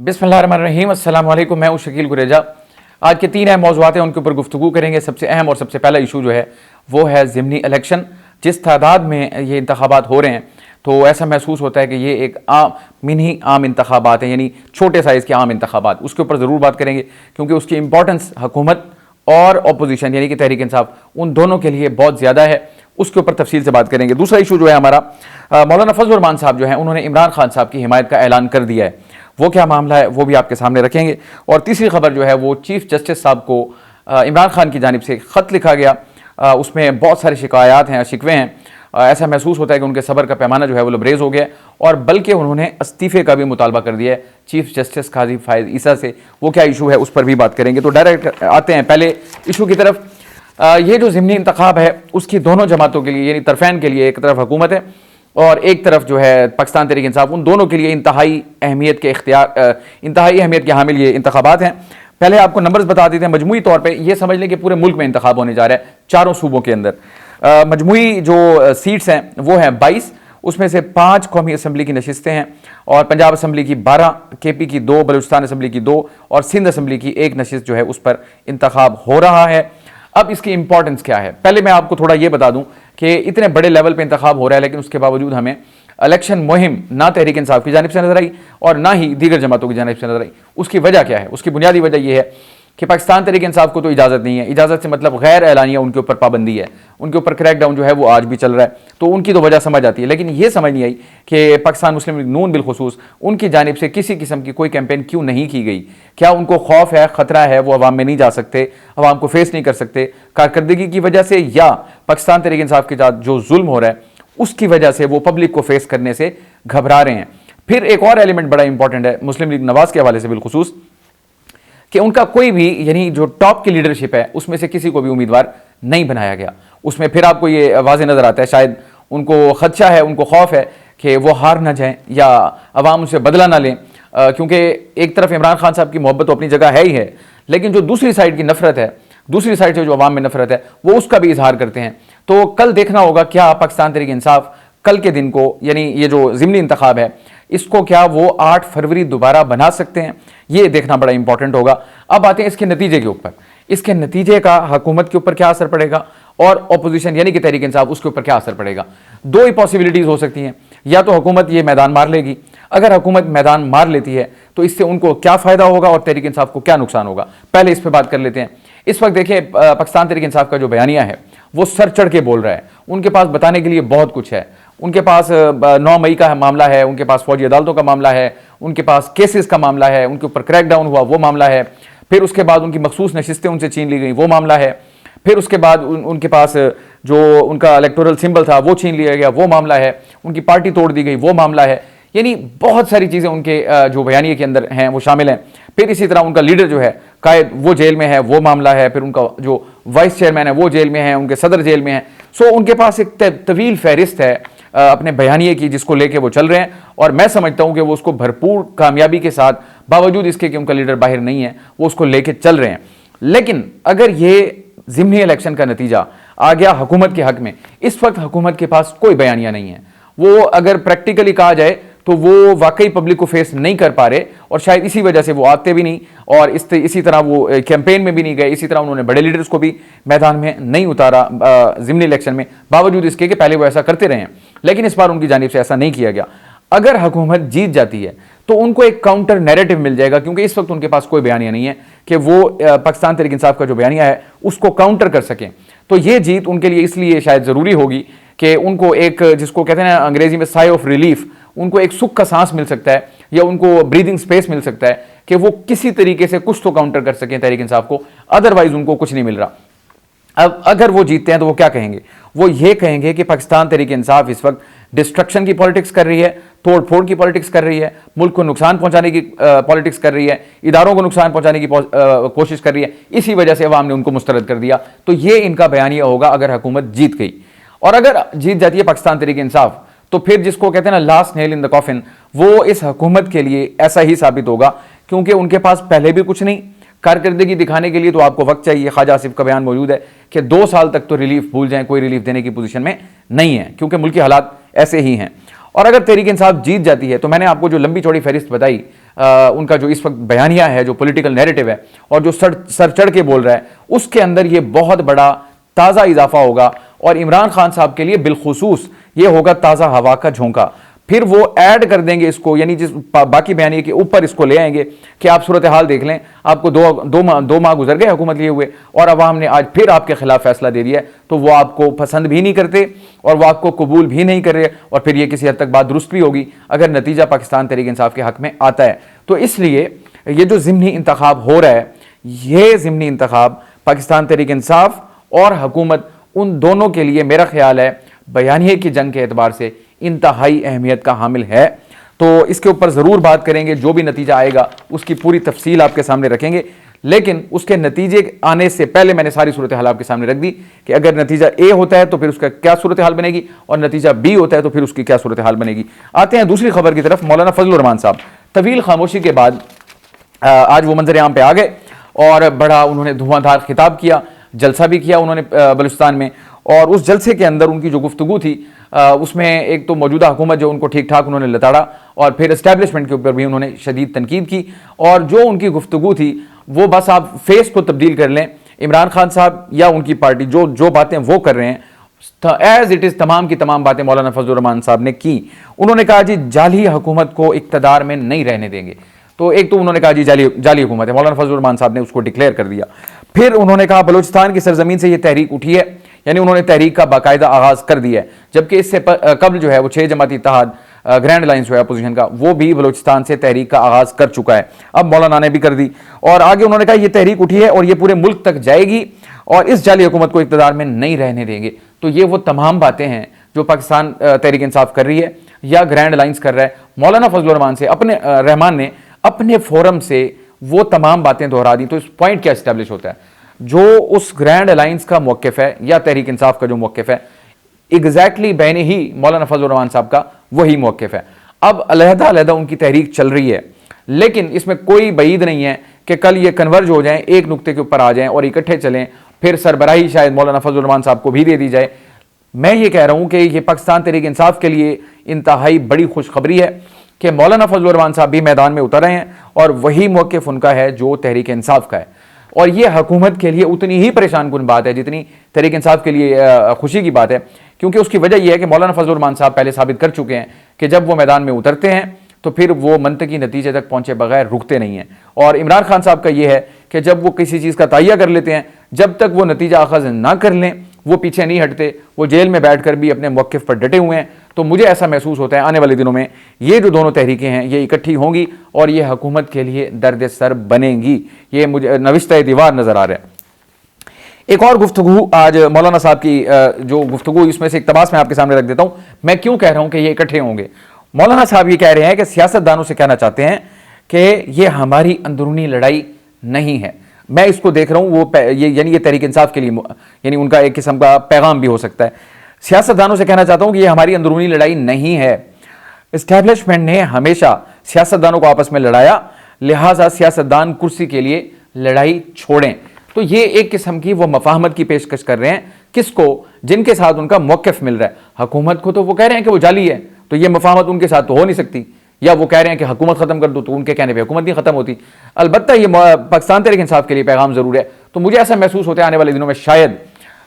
बिस्मिल्लाहिर्रहमानिर्रहीम, अस्सलाम वालेकुम। मैं हूं शकील गुरेजा। आज के 3 अहम मौज़ूआत हैं, उनके ऊपर गुफ्तगू करेंगे। सबसे अहम और सबसे पहला इशू जो है वो है ज़िमनी इलेक्शन। जिस तादाद में ये इंतखाबात हो रहे हैं तो ऐसा महसूस होता है कि ये एक आम इंतखाबात हैं, यानी छोटे साइज़ के आम इंतखाबात। उसके ऊपर ज़रूर बात करेंगे क्योंकि उसकी इंपॉर्टेंस हुकूमत और अपोजिशन यानी कि तहरीक इंसाफ उन दोनों के लिए बहुत ज़्यादा है। उसके ऊपर तफसील से बात करेंगे। दूसरा इशू जो है हमारा, मौलाना फजल रहमान साहब जो हैं उन्होंने इमरान खान साहब की हिमायत का ऐलान कर दिया है। वो क्या मामला है वो भी आपके सामने रखेंगे। और तीसरी खबर जो है वो चीफ जस्टिस साहब को इमरान खान की जानिब से ख़त लिखा गया। उसमें बहुत सारी शिकायत हैं, शिकवे हैं। ऐसा महसूस होता है कि उनके सब्र का पैमाना जो है वो लबरेज हो गया और बल्कि उन्होंने इस्तीफ़े का भी मुतालबा कर दिया है चीफ जस्टिस काजी फायद ईसा से। वो क्या इशू है उस पर भी बात करेंगे। तो डायरेक्ट आते हैं पहले इशू की तरफ। ये जो ज़िमनी इंतखाब है उसकी दोनों जमातों के लिए यानी तरफ़ैन के लिए, एक तरफ हुकूमत है और एक तरफ जो है पाकिस्तान तहरीक इंसाफ, उन दोनों के लिए इंतहाई अहमियत के हामिल ये इंतखाबात हैं। पहले आपको नंबर्स बता देते हैं। मजमूई तौर पे ये समझ लें कि पूरे मुल्क में इंतखाब होने जा रहा है चारों सूबों के अंदर। मजमूई जो सीट्स हैं वो हैं 22, उसमें से 5 कौमी असम्बली की नशिस्तें हैं और पंजाब असम्बली की 12, KP की 2, बलूचिस्तान असम्बली की 2 और सिंध असम्बली की 1 नशिस्त जो है उस पर इंतखाब हो रहा है। अब इसकी इंपॉर्टेंस क्या है, पहले मैं आपको थोड़ा ये बता दूं कि इतने बड़े लेवल पे इंतखाब हो रहा है लेकिन उसके बावजूद हमें इलेक्शन मुहिम ना तहरीक इंसाफ की जानिब से नजर आई और ना ही दीगर जमातों की जानिब से नजर आई। उसकी वजह क्या है? उसकी बुनियादी वजह यह है कि पाकिस्तान तहरीक इंसाफ को तो इजाज़त नहीं है। इजाज़त से मतलब गैर एलानिया उनके ऊपर पाबंदी है, उनके ऊपर क्रैकडाउन जो है वो आज भी चल रहा है। तो उनकी तो वजह समझ आती है, लेकिन ये समझ नहीं आई कि पाकिस्तान मुस्लिम लीग नून बिलखुसूस उनकी जानिब से किसी किस्म की कोई कैंपेन क्यों नहीं की गई। क्या उनको खौफ है, ख़तरा है, वो अवाम में नहीं जा सकते, अवाम को फेस नहीं कर सकते कारकर्दगी की वजह से, या पाकिस्तान तहरीक इंसाफ के साथ जो जुल्म हो रहा है उसकी वजह से वो पब्लिक को फेस करने से घबरा रहे हैं। फिर एक और एलिमेंट बड़ा इंपॉर्टेंट है मुस्लिम लीग नवाज के हवाले से बिलखुसूस कि उनका कोई भी यानी जो टॉप की लीडरशिप है उसमें से किसी को भी उम्मीदवार नहीं बनाया गया। उसमें फिर आपको ये वाज़े नज़र आता है शायद उनको खदशा है, उनको खौफ है कि वो हार ना जाएं या अवाम उनसे बदला ना लें, क्योंकि एक तरफ इमरान खान साहब की मोहब्बत तो अपनी जगह है ही है, लेकिन जो दूसरी साइड की नफरत है, दूसरी साइड से जो अवाम में नफरत है वो उसका भी इजहार करते हैं। तो कल देखना होगा क्या पाकिस्तान तहरीक इंसाफ कल के दिन को यानी ये जो ज़िमनी इंतखाब है इसको क्या वो 8 फरवरी दोबारा बना सकते हैं, ये देखना बड़ा इंपॉर्टेंट होगा। अब आते हैं इसके नतीजे के ऊपर। इसके नतीजे का हुकूमत के ऊपर क्या असर पड़ेगा और अपोजिशन यानी कि तहरीक इंसाफ उसके ऊपर क्या असर पड़ेगा। दो ही पॉसिबिलिटीज हो सकती हैं, या तो हुकूमत ये मैदान मार लेगी। अगर हुकूमत मैदान मार लेती है तो इससे उनको क्या फ़ायदा होगा और तहरीक इंसाफ को क्या नुकसान होगा, पहले इस पर बात कर लेते हैं। इस वक्त देखिए पाकिस्तान तहरीक इंसाफ का जो बयानिया है वो सर चढ़ के बोल रहा है। उनके पास बताने के लिए बहुत कुछ है। उनके पास 9 मई का मामला है, उनके पास फौजी अदालतों का मामला है, उनके पास केसेस का मामला है, उनके ऊपर क्रैकडाउन हुआ वो मामला है, फिर उसके बाद उनकी मखसूस नशिस्तें उनसे छीन ली गई वो मामला है, फिर उसके बाद उनके पास जो उनका इलेक्टोरल सिंबल था वो छीन लिया गया वो मामला है, उनकी पार्टी तोड़ दी गई वो मामला है। यानी बहुत सारी चीज़ें उनके जो बयानिए के अंदर हैं वो शामिल हैं। फिर इसी तरह उनका लीडर जो है कायद वो जेल में है वो मामला है, फिर उनका जो वाइस चेयरमैन है वो जेल में है, उनके सदर जेल में है। सो उनके पास एक तवील फहरिस्त है अपने बयानिए की जिसको लेके वो चल रहे हैं और मैं समझता हूं कि वो उसको भरपूर कामयाबी के साथ, बावजूद इसके कि उनका लीडर बाहर नहीं है, वो उसको लेके चल रहे हैं। लेकिन अगर ये ज़िमनी इलेक्शन का नतीजा आ गया हुकूमत के हक में, इस वक्त हुकूमत के पास कोई बयानिया नहीं है। वो अगर प्रैक्टिकली कहा जाए तो वो वाकई पब्लिक को फेस नहीं कर पा रहे और शायद इसी वजह से वो आते भी नहीं और इसी तरह वो कैंपेन में भी नहीं गए। इसी तरह उन्होंने बड़े लीडर्स को भी मैदान में नहीं उतारा ज़िमनी इलेक्शन में, बावजूद इसके कि पहले वो ऐसा करते रहे हैं, लेकिन इस बार उनकी जानिब से ऐसा नहीं किया गया। अगर हुकूमत जीत जाती है तो उनको एक काउंटर नैरेटिव मिल जाएगा, क्योंकि इस वक्त उनके पास कोई बयानिया नहीं है कि वो पाकिस्तान तहरीक इंसाफ का जो बयानिया है उसको काउंटर कर सकें। तो ये जीत उनके लिए इसलिए शायद ज़रूरी होगी कि उनको एक, जिसको कहते हैं अंग्रेजी में साई ऑफ रिलीफ, उनको एक सुख का सांस मिल सकता है या उनको ब्रीदिंग स्पेस मिल सकता है कि वो किसी तरीके से कुछ तो काउंटर कर सकें तहरीक इंसाफ को। अदरवाइज उनको कुछ नहीं मिल रहा। अब अगर वो जीतते हैं तो वो क्या कहेंगे? वो ये कहेंगे कि पाकिस्तान तहरीक इंसाफ इस वक्त डिस्ट्रक्शन की पॉलिटिक्स कर रही है, तोड़ फोड़ की पॉलिटिक्स कर रही है, मुल्क को नुकसान पहुंचाने की पॉलिटिक्स कर रही है, इदारों को नुकसान पहुंचाने की कोशिश कर रही है, इसी वजह से अवाम ने उनको मुस्तरद कर दिया। तो ये इनका बयानिया होगा अगर हुकूमत जीत गई। और अगर जीत जाती है पाकिस्तान तहरीक इंसाफ तो फिर जिसको कहते हैं ना last nail in the coffin, वो इस हुकूमत के लिए ऐसा ही साबित होगा, क्योंकि उनके पास पहले भी कुछ नहीं, कारकर्दगी दिखाने के लिए तो आपको वक्त चाहिए। ख्वाजा आसिफ का बयान मौजूद है कि 2 साल तक तो रिलीफ भूल जाएं, कोई रिलीफ देने की पोजीशन में नहीं है, क्योंकि मुल्की हालात ऐसे ही हैं। और अगर तहरीक इंसाफ जीत जाती है तो मैंने आपको जो लंबी चौड़ी फहरिस्त बताई उनका जो इस वक्त बयानिया है, जो पॉलिटिकल नैरेटिव है और जो सर चढ़ के बोल रहा है, उसके अंदर ये बहुत बड़ा ताज़ा इजाफा होगा और इमरान खान साहब के लिए बिलखुसूस ये होगा ताज़ा हवा का झोंका। फिर वो ऐड कर देंगे इसको, यानी जिस बाकी बयानी के ऊपर इसको ले आएंगे कि आप सूरत हाल देख लें, आपको दो माह गुजर गए हुकूमत लिए हुए और अवाम ने आज फिर आपके खिलाफ फैसला दे दिया है, तो वो आपको पसंद भी नहीं करते और वो आपको कबूल भी नहीं कर रहे, और फिर ये किसी हद तक बात दुरुस्त भी होगी अगर नतीजा पाकिस्तान तहरीक इंसाफ के हक में आता है। तो इसलिए ये जो ज़िमनी इंतखाब हो रहा है, ये ज़िमनी इंतखाब पाकिस्तान तहरीक इंसाफ और हुकूमत उन दोनों के लिए मेरा ख्याल है बयानिए की जंग के एतबार से इंतहाई अहमियत का हामिल है। तो इसके ऊपर ज़रूर बात करेंगे, जो भी नतीजा आएगा उसकी पूरी तफसील आपके सामने रखेंगे, लेकिन उसके नतीजे आने से पहले मैंने सारी सूरत हाल आपके सामने रख दी कि अगर नतीजा ए होता है तो फिर उसका क्या सूरत हाल बनेगी और नतीजा बी होता है तो फिर उसकी क्या सूरत हाल बनेगी। आते हैं दूसरी खबर की तरफ। मौलाना फजलुर रहमान साहब तवील खामोशी के बाद आज वो मंजर आम पे आ गए और बड़ा उन्होंने धुआंधार खिताब किया, जलसा भी किया उन्होंने बलूचिस्तान में, और उस जलसे के अंदर उनकी जो गुफ्तगू थी उसमें एक तो मौजूदा हुकूमत जो उनको ठीक ठाक उन्होंने लताड़ा और फिर इस्टेब्लिशमेंट के ऊपर भी उन्होंने शदीद तनकीद की, और जो उनकी गुफ्तगू थी वो बस आप फेस को तब्दील कर लें, इमरान खान साहब या उनकी पार्टी जो बातें वो कर रहे हैं एज इट इज़ तमाम की तमाम बातें मौलाना फजलुर रहमान साहब ने की। उन्होंने कहा जी जाली हुकूमत को इक़्तिदार में नहीं रहने देंगे। तो एक तो उन्होंने कहा जी जाली हुकूमत है, मौलाना फजलुर रहमान साहब ने उसको डिक्लेयर कर दिया। फिर उन्होंने कहा बलूचिस्तान की सरजमीन से ये तहरीक उठी है, यानी उन्होंने तहरीक का बाकायदा आगाज कर दिया है, जबकि इससे कबल जो है वो 6 जमाती इत्तेहाद ग्रैंड अलायंस जो है अपोजिशन का, वो भी बलूचिस्तान से तहरीक का आगाज कर चुका है। अब मौलाना ने भी कर दी और आगे उन्होंने कहा ये तहरीक उठी है और ये पूरे मुल्क तक जाएगी और इस जाली हुकूमत को इक़्तिदार में नहीं रहने देंगे। तो ये वो तमाम बातें हैं जो पाकिस्तान तहरीक इंसाफ कर रही है या ग्रैंड अलायंस कर रहा है। मौलाना फजलुर रहमान से रहमान ने अपने फोरम से वो तमाम बातें दोहरा दी। तो इस पॉइंट क्या इस्टेब्लिश होता है, जो उस ग्रैंड अलायंस का मौक़िफ़ है या तहरीक इंसाफ का जो मौक़िफ़ है एग्जैक्टली बैने ही मौलाना फजलुर रहमान साहब का वही मौक़िफ़ है। अब अलहदा उनकी तहरीक चल रही है, लेकिन इसमें कोई बईद नहीं है कि कल ये कन्वर्ज हो जाएं, एक नुक्ते के ऊपर आ जाएं और इकट्ठे चलें, फिर सरबराही शायद मौलाना फजलुर रहमान साहब को भी दे दी जाए। मैं ये कह रहा हूँ कि ये पाकिस्तान तहरीक इंसाफ के लिए इंतहाई बड़ी खुशखबरी है कि मौलाना फजलुर रहमान साहब भी मैदान में उतर रहे हैं और वही मौक़िफ़ उनका है जो तहरीक इंसाफ का है। और ये हुकूमत के लिए उतनी ही परेशान कुन बात है जितनी तहरीक इंसाफ के लिए खुशी की बात है, क्योंकि उसकी वजह यह है कि मौलाना फजलुर रहमान साहब पहले साबित कर चुके हैं कि जब वो मैदान में उतरते हैं तो फिर वो मंतकी नतीजे तक पहुंचे बगैर रुकते नहीं हैं। और इमरान खान साहब का ये है कि जब वो किसी चीज़ का तय्या कर लेते हैं, जब तक वो नतीजा अखज़ ना कर लें वो पीछे नहीं हटते, वो जेल में बैठ कर भी अपने मौक़िफ़ पर डटे हुए हैं। तो मुझे ऐसा महसूस होता है आने वाले दिनों में ये जो दोनों तहरीकें हैं ये इकट्ठी होंगी और ये हुकूमत के लिए दर्द सर बनेंगी। ये मुझे नविश्ता दीवार नज़र आ रहा है। एक और गुफ्तगू आज मौलाना साहब की जो गुफ्तगू, इसमें से इक़्तिबास मैं आपके सामने रख देता हूँ। मैं क्यों कह रहा हूँ कि ये इकट्ठे होंगे। मौलाना साहब ये कह रहे हैं कि सियासतदानों से कहना चाहते हैं कि ये हमारी अंदरूनी लड़ाई नहीं है। मैं इसको देख रहा हूँ वो यानी ये तहरीक इंसाफ के लिए यानी उनका एक किस्म का पैगाम भी हो सकता है। सियासतदानों से कहना चाहता हूँ कि ये हमारी अंदरूनी लड़ाई नहीं है। इस्टेब्लिशमेंट ने हमेशा सियासतदानों को आपस में लड़ाया, लिहाजा सियासतदान कुर्सी के लिए लड़ाई छोड़ें। तो ये एक किस्म की वो मफाहमत की पेशकश कर रहे हैं किसको, जिनके साथ उनका मौक़िफ़ मिल रहा है। हुकूमत को तो वो कह रहे हैं कि वो जाली है, तो ये मफाहमत उनके साथ तो हो नहीं सकती, या वो कह रहे हैं कि हुकूमत ख़त्म कर दो, तो उनके कहने पे हुकूमत नहीं ख़त्म होती। अलबत्ता ये पाकिस्तान तहरीक इंसाफ के लिए पैगाम ज़रूर है। तो मुझे ऐसा महसूस होता है आने वाले दिनों में शायद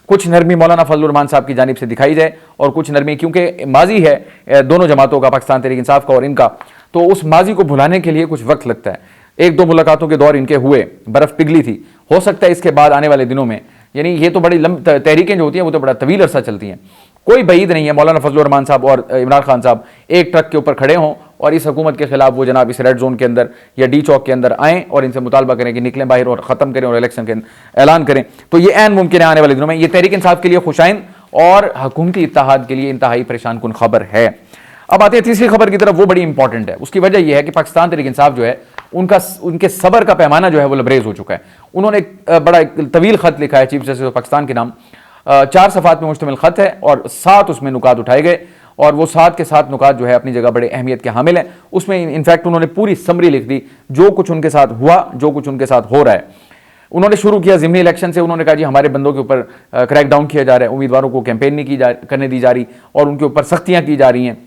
कुछ नरमी मौलाना फजलुर रहमान साहब की जानिब से दिखाई जाए और कुछ नरमी, क्योंकि माजी है दोनों जमातों का, पाकिस्तान तहरीक इंसाफ का और इनका, तो उस माजी को भुलाने के लिए कुछ वक्त लगता है। 1-2 मुलाकातों के दौर इनके हुए, बर्फ़ पिघली थी, हो सकता है इसके बाद आने वाले दिनों में, यानी ये तो बड़ी तहरीकें जो होती हैं वो तो बड़ा तवील अरसा चलती हैं। कोई बईद नहीं है मौलाना फजलुर रहमान साहब और इमरान खान साहब एक ट्रक के ऊपर खड़े हों और इस हुकूमत के खिलाफ वो जनाब इस रेड जोन के अंदर या डी चौक के अंदर आएँ और इनसे मुतालबा करें कि निकलें बाहर और ख़त्म करें और इलेक्शन के ऐलान करें। तो ये ऐन मुमकिन है आने वाले दिनों में। ये तहरीक इंसाफ के लिए खुशाइन और हुकूमती इत्तेहाद के लिए इंतहाई परेशान कुन खबर है। अब आते हैं तीसरी खबर की तरफ, वो बड़ी इंपॉर्टेंट है। उसकी वजह यह है कि पाकिस्तान तहरीक इंसाफ जो है उनके सबर का पैमाना जो है वो लबरेज हो चुका है। उन्होंने एक बड़ा तवील ख़त लिखा है चीफ जस्टिस ऑफ पाकिस्तान के नाम, 4 सफ़ात में मुश्तमिल ख़त है और 7 उसमें नुकात उठाए गए और वो 7 के 7 नुकात जो है अपनी जगह बड़े अहमियत के हामिल हैं। उसमें इनफैक्ट उन्होंने पूरी समरी लिख दी जो कुछ उनके साथ हुआ, जो कुछ उनके साथ हो रहा है। उन्होंने शुरू किया ज़िमनी इलेक्शन से। उन्होंने कहा जी हमारे बंदों के ऊपर क्रैक डाउन किया जा रहा है, उम्मीदवारों को कैंपेन नहीं करने दी जा रही और उनके ऊपर सख्तियाँ की जा रही हैं।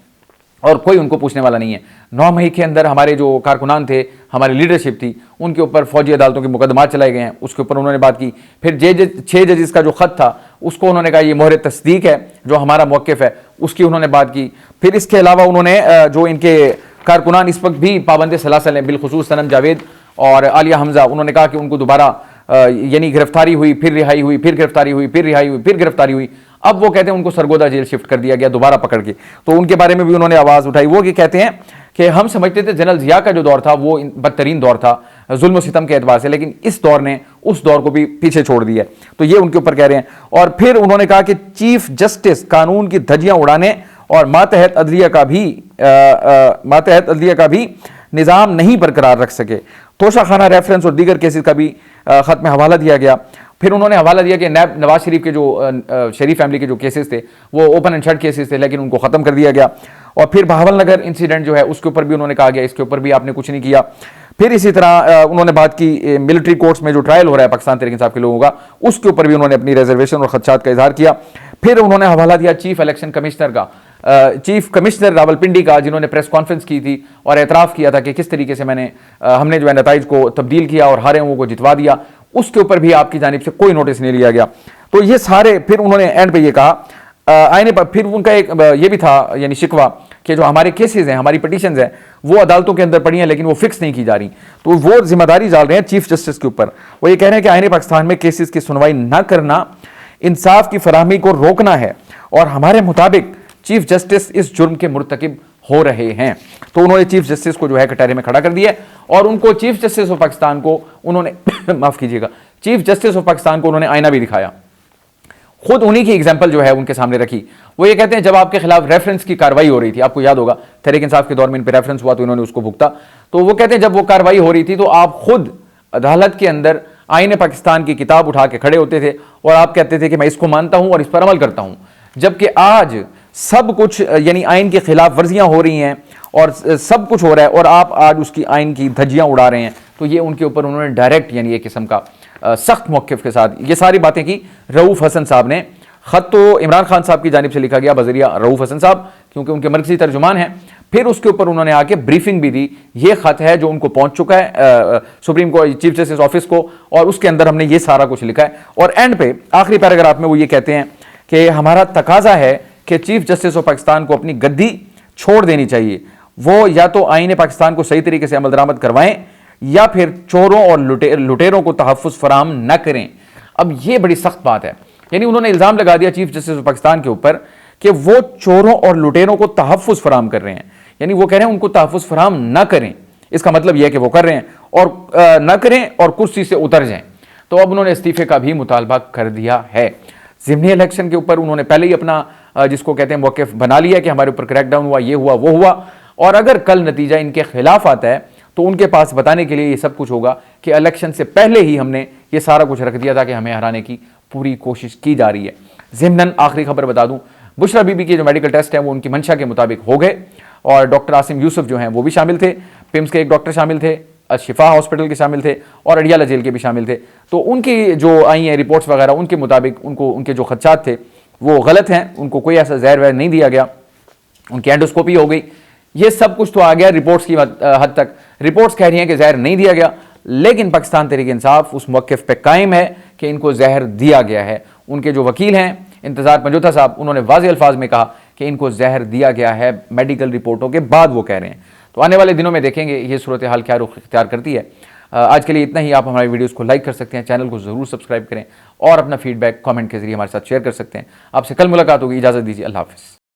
और कोई उनको पूछने वाला नहीं है। 9 मई के अंदर हमारे जो कारकुनान थे, हमारी लीडरशिप थी, उनके ऊपर फौजी अदालतों के मुकदमा चलाए गए हैं, उसके ऊपर उन्होंने बात की। फिर 6 जजेस का जो खत था उसको उन्होंने कहा ये मोहर तस्दीक है, जो हमारा मौक़िफ़ है उसकी उन्होंने बात की। फिर इसके अलावा उन्होंने जो इनके कारकुनान इस वक्त भी पाबंद सलासल हैं, बिलखुसूस सनम जावेद और आलिया हमजा, उन्होंने कहा कि उनको दोबारा यानी गिरफ्तारी हुई, फिर रिहाई हुई, फिर गिरफ्तारी हुई, फिर रिहाई हुई, फिर गिरफ्तारी हुई। अब वो कहते हैं उनको सरगोदा जेल शिफ्ट कर दिया गया दोबारा पकड़ के। तो उनके बारे में भी उन्होंने आवाज़ उठाई। वो कि कहते हैं कि हम समझते थे जनरल जिया का जो दौर था वो बदतरीन दौर था जुल्म सितम के एतबार से, लेकिन इस दौर ने उस दौर को भी पीछे छोड़ दिया। तो ये उनके ऊपर कह रहे हैं। और फिर उन्होंने कहा कि चीफ जस्टिस कानून की धज्जियां उड़ाने और मातहत अदलिया का भी निज़ाम नहीं बरकरार रख सके। तोशाखाना रेफरेंस और दीगर केसेस का भी खत में हवाला दिया गया। फिर उन्होंने हवाला दिया कि नवाज शरीफ के जो शरीफ फैमिली के जो केसेस थे वो ओपन एंड शट केसेस थे, लेकिन उनको ख़त्म कर दिया गया। और फिर बहावल नगर इंसिडेंट जो है उसके ऊपर भी उन्होंने कहा गया इसके ऊपर भी आपने कुछ नहीं किया। फिर इसी तरह उन्होंने बात की मिलिट्री कोर्ट्स में जो ट्रायल हो रहा है पाकिस्तान तहरीक इंसाफ के लोगों का, उसके ऊपर भी उन्होंने अपनी रिजर्वेशन और खदशात का इजहार किया। फिर उन्होंने हवाला दिया चीफ इलेक्शन कमिश्नर का, चीफ कमिश्नर रावलपिंडी का, जिन्होंने प्रेस कॉन्फ्रेंस की थी और एतराफ़ किया था कि किस तरीके से हमने जो है नताइज को तब्दील किया और हारे हुओं को जितवा दिया। उसके ऊपर भी आपकी जानिब से कोई नोटिस नहीं लिया गया। तो ये सारे, फिर उन्होंने एंड पे ये कहा आईने पर, फिर उनका एक ये भी था यानी शिकवा कि जो हमारे केसेस हैं, हमारी पिटीशंस हैं, वो अदालतों के अंदर पड़ी हैं लेकिन वो फिक्स नहीं की जा रही। तो वो जिम्मेदारी डाल रहे हैं चीफ जस्टिस के ऊपर। वो ये कह रहे हैं कि आईने पाकिस्तान में केसेस की सुनवाई न करना इंसाफ की फराहमी को रोकना है और हमारे मुताबिक चीफ जस्टिस इस जुर्म के मुर्तकिब हो रहे हैं। तो उन्होंने चीफ जस्टिस को जो है कटहरे में खड़ा कर दिया और उनको चीफ जस्टिस ऑफ पाकिस्तान को उन्होंने माफ कीजिएगा, चीफ जस्टिस ऑफ पाकिस्तान को उन्होंने आईना भी दिखाया। खुद उन्हीं की एग्जाम्पल जो है उनके सामने रखी। वो ये कहते हैं जब आपके खिलाफ रेफरेंस की कार्रवाई हो रही थी, आपको याद होगा तहरीक इंसाफ के दौर में इन पर रेफरेंस हुआ तो इन्होंने उसको भुगता। तो वो कहते हैं जब वो कार्रवाई हो रही थी तो आप खुद अदालत के अंदर आईने पाकिस्तान की किताब उठा के खड़े होते थे और आप कहते थे कि मैं इसको मानता हूं और इस पर अमल करता हूं, जबकि आज सब कुछ यानी आइन की खिलाफ वर्जियां हो रही हैं और सब कुछ हो रहा है और आप आज उसकी आइन की धज्जियां उड़ा रहे हैं। तो ये उनके ऊपर उन्होंने डायरेक्ट यानी एक किस्म का सख्त मौक़िफ़ के साथ ये सारी बातें की। रऊफ़ हसन साहब ने, ख़त तो इमरान खान साहब की जानिब से लिखा गया बज़रिया रऊफ़ हसन साहब, क्योंकि उनके मरकज़ी तर्जुमान हैं। फिर उसके ऊपर उन्होंने आके ब्रीफिंग भी दी। ये ख़त है जो उनको पहुंच चुका है supreme court chief justice office को, और उसके अंदर हमने ये सारा कुछ लिखा है। और एंड पे आखिरी पैराग्राफ में वो ये कहते हैं कि हमारा तकाजा है कि चीफ जस्टिस ऑफ पाकिस्तान को अपनी गद्दी छोड़ देनी चाहिए। वो या तो आईने पाकिस्तान को सही तरीके से अमल दरामद करवाएं या फिर चोरों और लुटेरों को तहफ़्फ़ुज़ फराहम न करें। अब ये बड़ी सख्त बात है, यानी उन्होंने इल्ज़ाम लगा दिया चीफ जस्टिस ऑफ पाकिस्तान के ऊपर कि वो चोरों और लुटेरों को तहफ़्फ़ुज़ फराहम कर रहे हैं। यानी वो कह रहे हैं उनको तहफ़्फ़ुज़ फराहम न करें, इसका मतलब यह है कि वो कर रहे हैं और न करें और कुर्सी से उतर जाएं। तो अब उन्होंने इस्तीफे का भी मुतालबा कर दिया है। ज़िमनी इलेक्शन के ऊपर उन्होंने पहले ही अपना जिसको कहते हैं मौक़िफ़ बना लिया कि हमारे ऊपर क्रैकडाउन हुआ, ये हुआ, वो हुआ, और अगर कल नतीजा इनके खिलाफ आता है तो उनके पास बताने के लिए ये सब कुछ होगा कि इलेक्शन से पहले ही हमने ये सारा कुछ रख दिया था कि हमें हराने की पूरी कोशिश की जा रही है। ज़िमनन आखिरी खबर बता दूं, बुशरा बीबी के जो मेडिकल टेस्ट हैं वो उनकी मंशा के मुताबिक हो गए और डॉक्टर आसिम यूसुफ जो हैं वो भी शामिल थे, पिम्स के एक डॉक्टर शामिल थे, शिफा हॉस्पिटल के शामिल थे और अडियाला जेल के भी शामिल थे। तो उनकी जो आई हैं रिपोर्ट्स वगैरह उनके मुताबिक उनको उनके जो खदशात थे वो गलत हैं, उनको कोई ऐसा जहर वहर नहीं दिया गया, उनकी एंडोस्कोपी हो गई, ये सब कुछ तो आ गया रिपोर्ट्स की हद तक। रिपोर्ट्स कह रही हैं कि जहर नहीं दिया गया, लेकिन पाकिस्तान तहरीक इंसाफ उस मौक़िफ़ पे कायम है कि इनको जहर दिया गया है। उनके जो वकील हैं इंतज़ार पंजोथा साहब, उन्होंने वाज़ेह अल्फाज में कहा कि इनको जहर दिया गया है मेडिकल रिपोर्टों के बाद, वो कह रहे हैं। तो आने वाले दिनों में देखेंगे ये सूरत हाल क्या रुख इख्तियार करती है। आज के लिए इतना ही। आप हमारी वीडियोस को लाइक कर सकते हैं, चैनल को ज़रूर सब्सक्राइब करें और अपना फीडबैक कमेंट के जरिए हमारे साथ शेयर कर सकते हैं। आपसे कल मुलाकात होगी, इजाज़त दीजिए, अल्लाह हाफ़िज़।